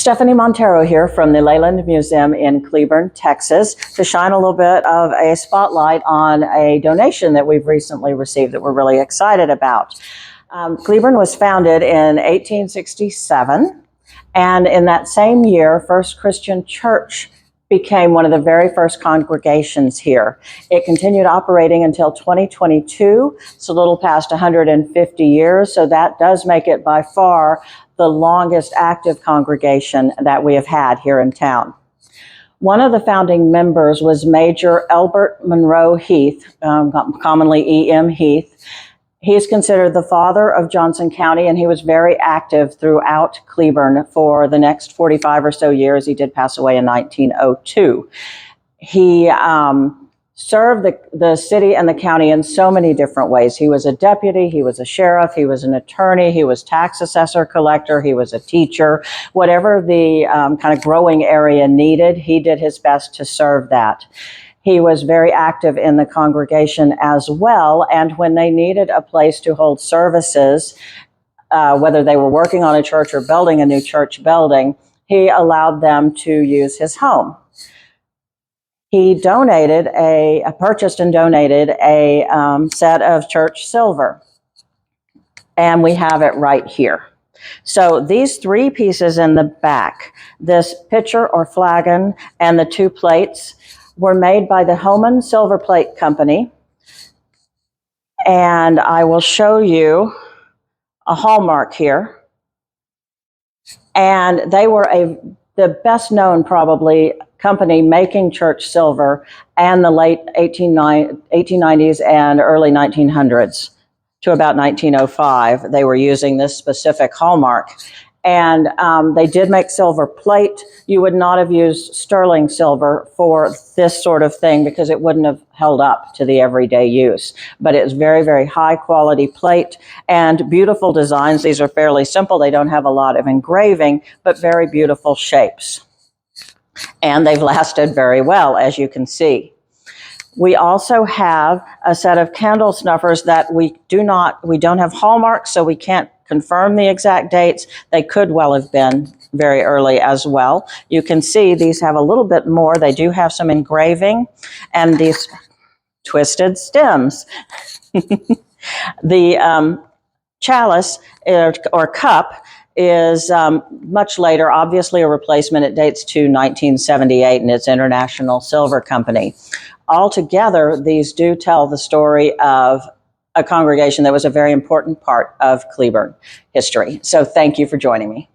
Stephanie Montero here from the Leyland Museum in Cleburne, Texas, to shine a little bit of a spotlight on a donation that we've recently received that we're really excited about. Cleburne was founded in 1867, and in that same year, First Christian Church became one of the very first congregations here. It continued operating until 2022. It's a little past 150 years, so that does make it by far the longest active congregation that we have had here in town. One of the founding members was Major Elbert Monroe Heath, commonly E.M. Heath. He is considered the father of Johnson County, and he was very active throughout Cleburne for the next 45 or so years. He did pass away in 1902. He served the city and the county in so many different ways. He was a deputy, he was a sheriff, he was an attorney, he was tax assessor collector, he was a teacher. Whatever the kind of growing area needed, he did his best to serve that. He was very active in the congregation as well, and when they needed a place to hold services, whether they were working on a church or building a new church building, he allowed them to use his home. He purchased and donated a set of church silver, and we have it right here. So these three pieces in the back, this pitcher or flagon and the two plates, were made by the Homan Silver Plate Company, and I will show you a hallmark here. And they were the best known probably company making church silver in the late 1890s and early 1900s to about 1905. They were using this specific hallmark. And they did make silver plate. You would not have used sterling silver for this sort of thing because it wouldn't have held up to the everyday use. But it's very, very high quality plate and beautiful designs. These are fairly simple. They don't have a lot of engraving, but very beautiful shapes. And they've lasted very well, as you can see. We also have a set of candle snuffers that we don't have hallmarks, so we can't confirm the exact dates. They could well have been very early as well. You can see these have a little bit more. They do have some engraving and these twisted stems. The chalice or cup is much later, obviously a replacement. It dates to 1978 and it's International Silver Company. Altogether, these do tell the story of a congregation that was a very important part of Cleburne history. So thank you for joining me.